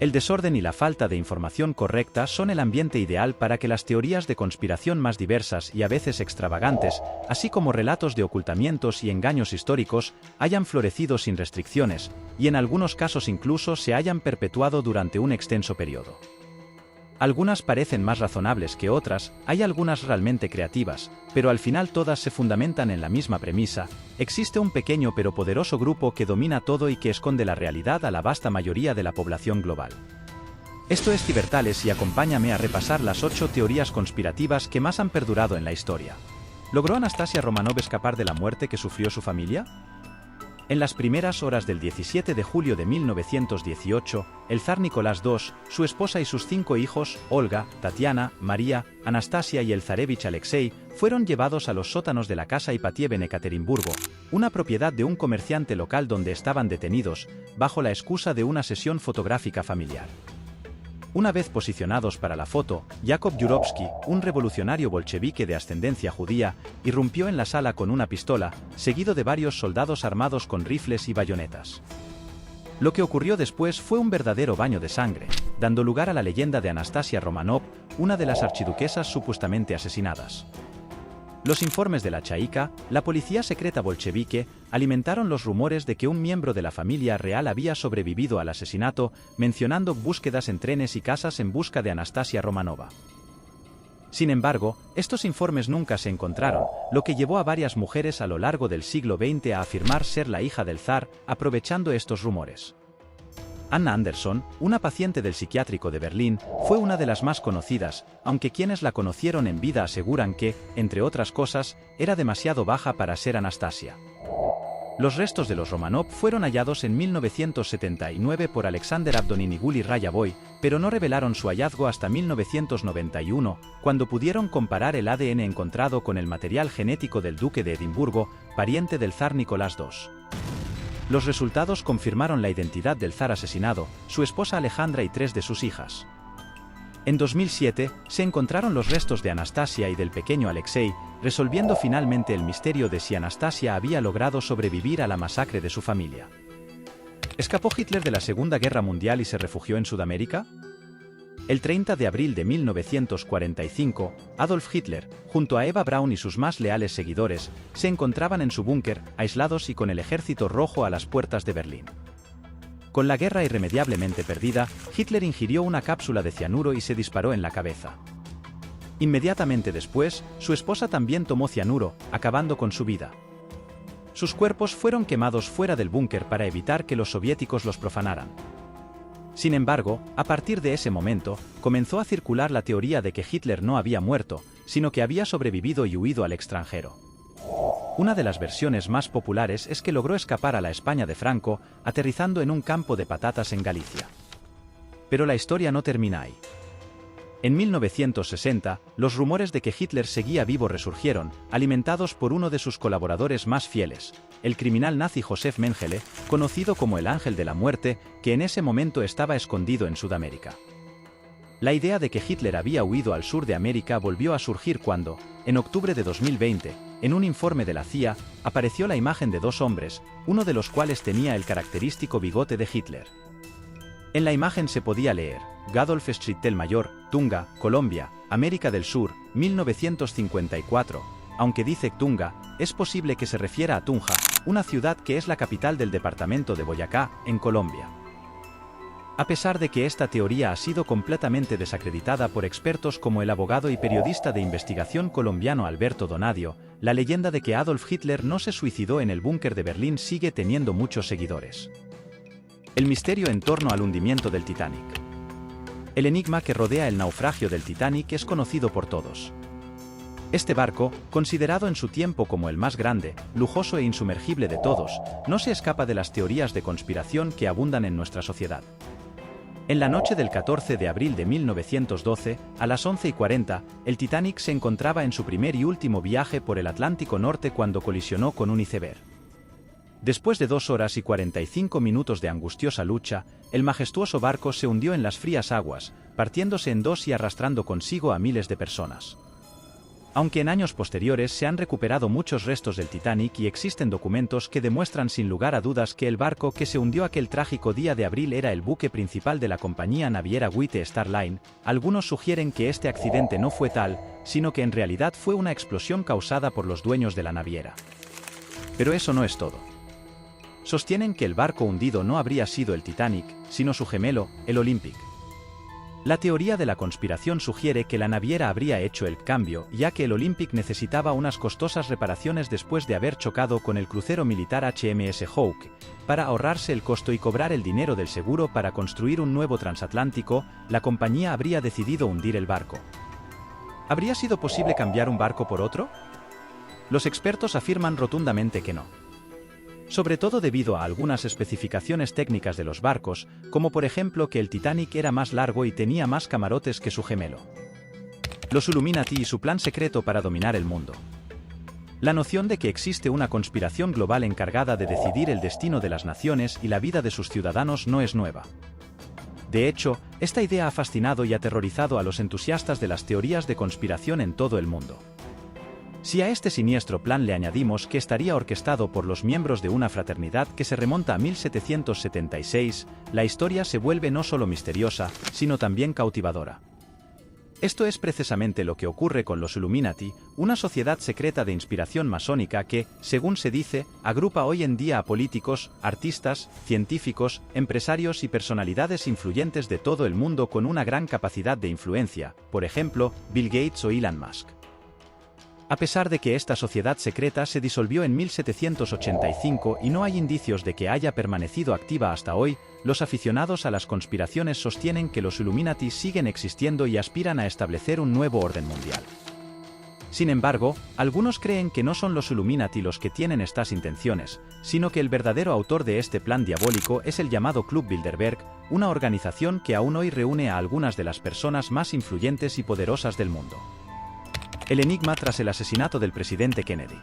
El desorden y la falta de información correcta son el ambiente ideal para que las teorías de conspiración más diversas y a veces extravagantes, así como relatos de ocultamientos y engaños históricos, hayan florecido sin restricciones, y en algunos casos incluso se hayan perpetuado durante un extenso periodo. Algunas parecen más razonables que otras, hay algunas realmente creativas, pero al final todas se fundamentan en la misma premisa: existe un pequeño pero poderoso grupo que domina todo y que esconde la realidad a la vasta mayoría de la población global. Esto es Cibertales y acompáñame a repasar las 8 teorías conspirativas que más han perdurado en la historia. ¿Logró Anastasia Romanov escapar de la muerte que sufrió su familia? En las primeras horas del 17 de julio de 1918, el zar Nicolás II, su esposa y sus 5 hijos, Olga, Tatiana, María, Anastasia y el zarevich Alexei, fueron llevados a los sótanos de la casa Ipatiev en Ekaterimburgo, una propiedad de un comerciante local donde estaban detenidos, bajo la excusa de una sesión fotográfica familiar. Una vez posicionados para la foto, Yakov Yurovsky, un revolucionario bolchevique de ascendencia judía, irrumpió en la sala con una pistola, seguido de varios soldados armados con rifles y bayonetas. Lo que ocurrió después fue un verdadero baño de sangre, dando lugar a la leyenda de Anastasia Romanov, una de las archiduquesas supuestamente asesinadas. Los informes de la Chaika, la policía secreta bolchevique, alimentaron los rumores de que un miembro de la familia real había sobrevivido al asesinato, mencionando búsquedas en trenes y casas en busca de Anastasia Romanova. Sin embargo, estos informes nunca se encontraron, lo que llevó a varias mujeres a lo largo del siglo XX a afirmar ser la hija del zar, aprovechando estos rumores. Anna Anderson, una paciente del psiquiátrico de Berlín, fue una de las más conocidas, aunque quienes la conocieron en vida aseguran que, entre otras cosas, era demasiado baja para ser Anastasia. Los restos de los Romanov fueron hallados en 1979 por Alexander Abdonin y Guli Rayaboy, pero no revelaron su hallazgo hasta 1991, cuando pudieron comparar el ADN encontrado con el material genético del duque de Edimburgo, pariente del zar Nicolás II. Los resultados confirmaron la identidad del zar asesinado, su esposa Alejandra y 3 de sus hijas. En 2007, se encontraron los restos de Anastasia y del pequeño Alexei, resolviendo finalmente el misterio de si Anastasia había logrado sobrevivir a la masacre de su familia. ¿Escapó Hitler de la Segunda Guerra Mundial y se refugió en Sudamérica? El 30 de abril de 1945, Adolf Hitler, junto a Eva Braun y sus más leales seguidores, se encontraban en su búnker, aislados y con el ejército rojo a las puertas de Berlín. Con la guerra irremediablemente perdida, Hitler ingirió una cápsula de cianuro y se disparó en la cabeza. Inmediatamente después, su esposa también tomó cianuro, acabando con su vida. Sus cuerpos fueron quemados fuera del búnker para evitar que los soviéticos los profanaran. Sin embargo, a partir de ese momento, comenzó a circular la teoría de que Hitler no había muerto, sino que había sobrevivido y huido al extranjero. Una de las versiones más populares es que logró escapar a la España de Franco, aterrizando en un campo de patatas en Galicia. Pero la historia no termina ahí. En 1960, los rumores de que Hitler seguía vivo resurgieron, alimentados por uno de sus colaboradores más fieles, el criminal nazi Josef Mengele, conocido como el Ángel de la Muerte, que en ese momento estaba escondido en Sudamérica. La idea de que Hitler había huido al sur de América volvió a surgir cuando, en octubre de 2020, en un informe de la CIA, apareció la imagen de 2 hombres, uno de los cuales tenía el característico bigote de Hitler. En la imagen se podía leer: Gadolf Streetel Mayor, Tunga, Colombia, América del Sur, 1954. Aunque dice Tunga, es posible que se refiera a Tunja, una ciudad que es la capital del departamento de Boyacá, en Colombia. A pesar de que esta teoría ha sido completamente desacreditada por expertos como el abogado y periodista de investigación colombiano Alberto Donadio, la leyenda de que Adolf Hitler no se suicidó en el búnker de Berlín sigue teniendo muchos seguidores. El misterio en torno al hundimiento del Titanic. El enigma que rodea el naufragio del Titanic es conocido por todos. Este barco, considerado en su tiempo como el más grande, lujoso e insumergible de todos, no se escapa de las teorías de conspiración que abundan en nuestra sociedad. En la noche del 14 de abril de 1912, a las 11:40, el Titanic se encontraba en su primer y último viaje por el Atlántico Norte cuando colisionó con un iceberg. Después de 2 horas y 45 minutos de angustiosa lucha, el majestuoso barco se hundió en las frías aguas, partiéndose en dos y arrastrando consigo a miles de personas. Aunque en años posteriores se han recuperado muchos restos del Titanic y existen documentos que demuestran sin lugar a dudas que el barco que se hundió aquel trágico día de abril era el buque principal de la compañía naviera White Star Line, algunos sugieren que este accidente no fue tal, sino que en realidad fue una explosión causada por los dueños de la naviera. Pero eso no es todo. Sostienen que el barco hundido no habría sido el Titanic, sino su gemelo, el Olympic. La teoría de la conspiración sugiere que la naviera habría hecho el cambio, ya que el Olympic necesitaba unas costosas reparaciones después de haber chocado con el crucero militar HMS Hawke. Para ahorrarse el costo y cobrar el dinero del seguro para construir un nuevo transatlántico, la compañía habría decidido hundir el barco. ¿Habría sido posible cambiar un barco por otro? Los expertos afirman rotundamente que no. Sobre todo debido a algunas especificaciones técnicas de los barcos, como por ejemplo que el Titanic era más largo y tenía más camarotes que su gemelo. Los Illuminati y su plan secreto para dominar el mundo. La noción de que existe una conspiración global encargada de decidir el destino de las naciones y la vida de sus ciudadanos no es nueva. De hecho, esta idea ha fascinado y aterrorizado a los entusiastas de las teorías de conspiración en todo el mundo. Si a este siniestro plan le añadimos que estaría orquestado por los miembros de una fraternidad que se remonta a 1776, la historia se vuelve no solo misteriosa, sino también cautivadora. Esto es precisamente lo que ocurre con los Illuminati, una sociedad secreta de inspiración masónica que, según se dice, agrupa hoy en día a políticos, artistas, científicos, empresarios y personalidades influyentes de todo el mundo con una gran capacidad de influencia, por ejemplo, Bill Gates o Elon Musk. A pesar de que esta sociedad secreta se disolvió en 1785 y no hay indicios de que haya permanecido activa hasta hoy, los aficionados a las conspiraciones sostienen que los Illuminati siguen existiendo y aspiran a establecer un nuevo orden mundial. Sin embargo, algunos creen que no son los Illuminati los que tienen estas intenciones, sino que el verdadero autor de este plan diabólico es el llamado Club Bilderberg, una organización que aún hoy reúne a algunas de las personas más influyentes y poderosas del mundo. El enigma tras el asesinato del presidente Kennedy.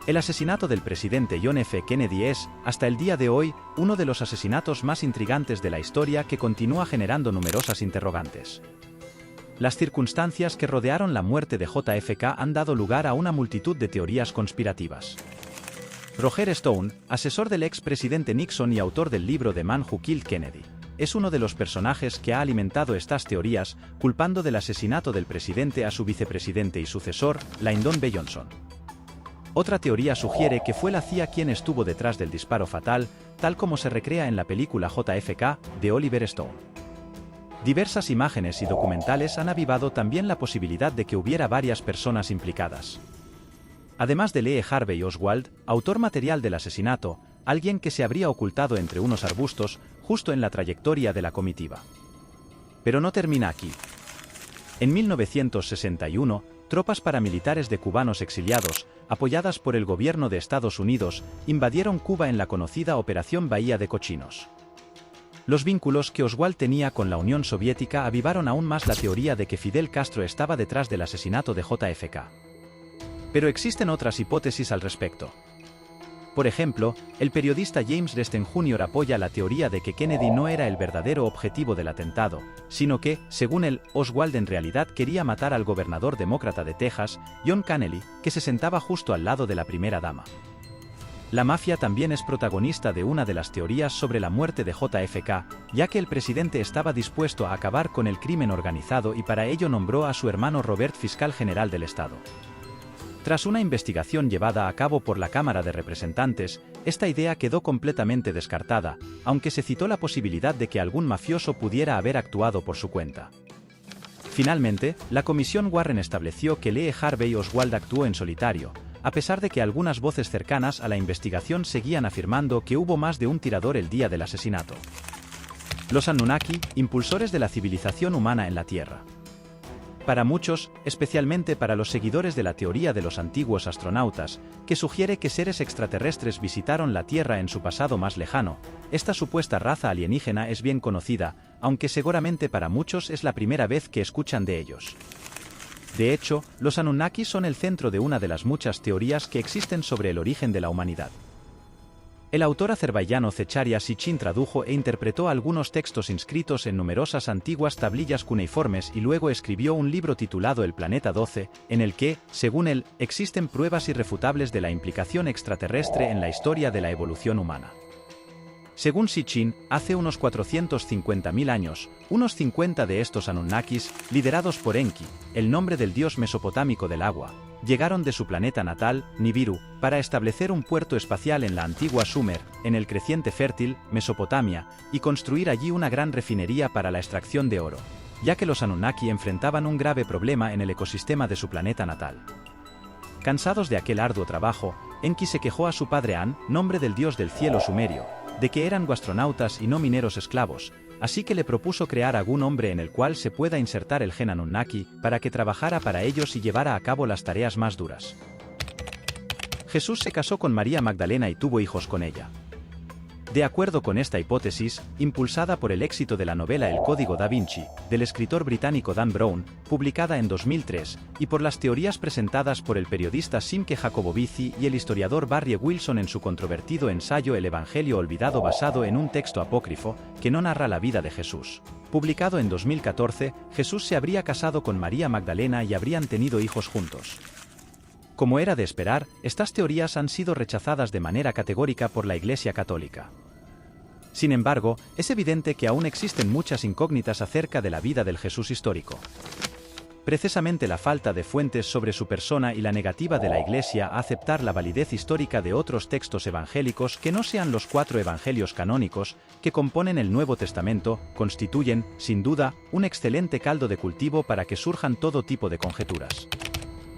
El asesinato del presidente John F. Kennedy es, hasta el día de hoy, uno de los asesinatos más intrigantes de la historia que continúa generando numerosas interrogantes. Las circunstancias que rodearon la muerte de JFK han dado lugar a una multitud de teorías conspirativas. Roger Stone, asesor del expresidente Nixon y autor del libro The Man Who Killed Kennedy, es uno de los personajes que ha alimentado estas teorías, culpando del asesinato del presidente a su vicepresidente y sucesor, Lyndon B. Johnson. Otra teoría sugiere que fue la CIA quien estuvo detrás del disparo fatal, tal como se recrea en la película JFK, de Oliver Stone. Diversas imágenes y documentales han avivado también la posibilidad de que hubiera varias personas implicadas. Además de Lee Harvey Oswald, autor material del asesinato, alguien que se habría ocultado entre unos arbustos, justo en la trayectoria de la comitiva. Pero no termina aquí. En 1961, tropas paramilitares de cubanos exiliados, apoyadas por el gobierno de Estados Unidos, invadieron Cuba en la conocida Operación Bahía de Cochinos. Los vínculos que Oswald tenía con la Unión Soviética avivaron aún más la teoría de que Fidel Castro estaba detrás del asesinato de JFK. Pero existen otras hipótesis al respecto. Por ejemplo, el periodista James Reston Jr. apoya la teoría de que Kennedy no era el verdadero objetivo del atentado, sino que, según él, Oswald en realidad quería matar al gobernador demócrata de Texas, John Connally, que se sentaba justo al lado de la primera dama. La mafia también es protagonista de una de las teorías sobre la muerte de JFK, ya que el presidente estaba dispuesto a acabar con el crimen organizado y para ello nombró a su hermano Robert fiscal general del estado. Tras una investigación llevada a cabo por la Cámara de Representantes, esta idea quedó completamente descartada, aunque se citó la posibilidad de que algún mafioso pudiera haber actuado por su cuenta. Finalmente, la Comisión Warren estableció que Lee Harvey Oswald actuó en solitario, a pesar de que algunas voces cercanas a la investigación seguían afirmando que hubo más de un tirador el día del asesinato. Los Anunnaki, impulsores de la civilización humana en la Tierra. Para muchos, especialmente para los seguidores de la teoría de los antiguos astronautas, que sugiere que seres extraterrestres visitaron la Tierra en su pasado más lejano, esta supuesta raza alienígena es bien conocida, aunque seguramente para muchos es la primera vez que escuchan de ellos. De hecho, los Anunnaki son el centro de una de las muchas teorías que existen sobre el origen de la humanidad. El autor azerbaiyano Zecharia Sitchin tradujo e interpretó algunos textos inscritos en numerosas antiguas tablillas cuneiformes y luego escribió un libro titulado El Planeta 12, en el que, según él, existen pruebas irrefutables de la implicación extraterrestre en la historia de la evolución humana. Según Sitchin, hace unos 450.000 años, unos 50 de estos Anunnakis, liderados por Enki, el nombre del dios mesopotámico del agua, llegaron de su planeta natal, Nibiru, para establecer un puerto espacial en la antigua Sumer, en el creciente fértil, Mesopotamia, y construir allí una gran refinería para la extracción de oro, ya que los Anunnaki enfrentaban un grave problema en el ecosistema de su planeta natal. Cansados de aquel arduo trabajo, Enki se quejó a su padre An, nombre del dios del cielo sumerio, de que eran astronautas y no mineros esclavos, así que le propuso crear algún hombre en el cual se pueda insertar el gen Anunnaki para que trabajara para ellos y llevara a cabo las tareas más duras. Jesús se casó con María Magdalena y tuvo hijos con ella. De acuerdo con esta hipótesis, impulsada por el éxito de la novela El Código da Vinci, del escritor británico Dan Brown, publicada en 2003, y por las teorías presentadas por el periodista Simke Jacobovici y el historiador Barry Wilson en su controvertido ensayo El Evangelio Olvidado basado en un texto apócrifo, que no narra la vida de Jesús. Publicado en 2014, Jesús se habría casado con María Magdalena y habrían tenido hijos juntos. Como era de esperar, estas teorías han sido rechazadas de manera categórica por la Iglesia Católica. Sin embargo, es evidente que aún existen muchas incógnitas acerca de la vida del Jesús histórico. Precisamente la falta de fuentes sobre su persona y la negativa de la Iglesia a aceptar la validez histórica de otros textos evangélicos que no sean los 4 evangelios canónicos que componen el Nuevo Testamento, constituyen, sin duda, un excelente caldo de cultivo para que surjan todo tipo de conjeturas.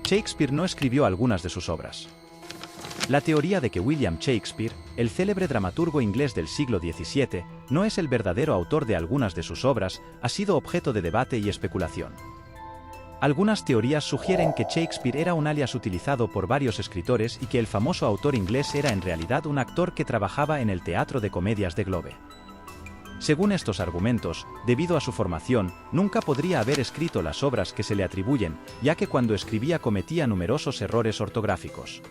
Shakespeare no escribió algunas de sus obras. La teoría de que William Shakespeare, el célebre dramaturgo inglés del siglo XVII, no es el verdadero autor de algunas de sus obras, ha sido objeto de debate y especulación. Algunas teorías sugieren que Shakespeare era un alias utilizado por varios escritores y que el famoso autor inglés era en realidad un actor que trabajaba en el teatro de comedias de Globe. Según estos argumentos, debido a su formación, nunca podría haber escrito las obras que se le atribuyen, ya que cuando escribía cometía numerosos errores ortográficos.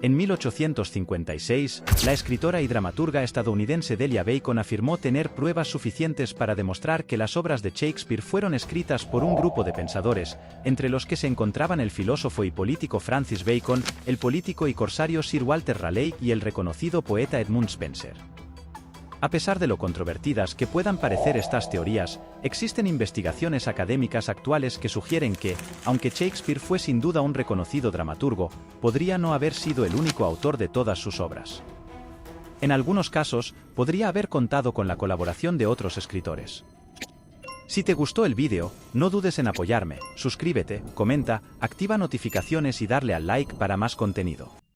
En 1856, la escritora y dramaturga estadounidense Delia Bacon afirmó tener pruebas suficientes para demostrar que las obras de Shakespeare fueron escritas por un grupo de pensadores, entre los que se encontraban el filósofo y político Francis Bacon, el político y corsario Sir Walter Raleigh y el reconocido poeta Edmund Spenser. A pesar de lo controvertidas que puedan parecer estas teorías, existen investigaciones académicas actuales que sugieren que, aunque Shakespeare fue sin duda un reconocido dramaturgo, podría no haber sido el único autor de todas sus obras. En algunos casos, podría haber contado con la colaboración de otros escritores. Si te gustó el vídeo, no dudes en apoyarme, suscríbete, comenta, activa notificaciones y darle al like para más contenido.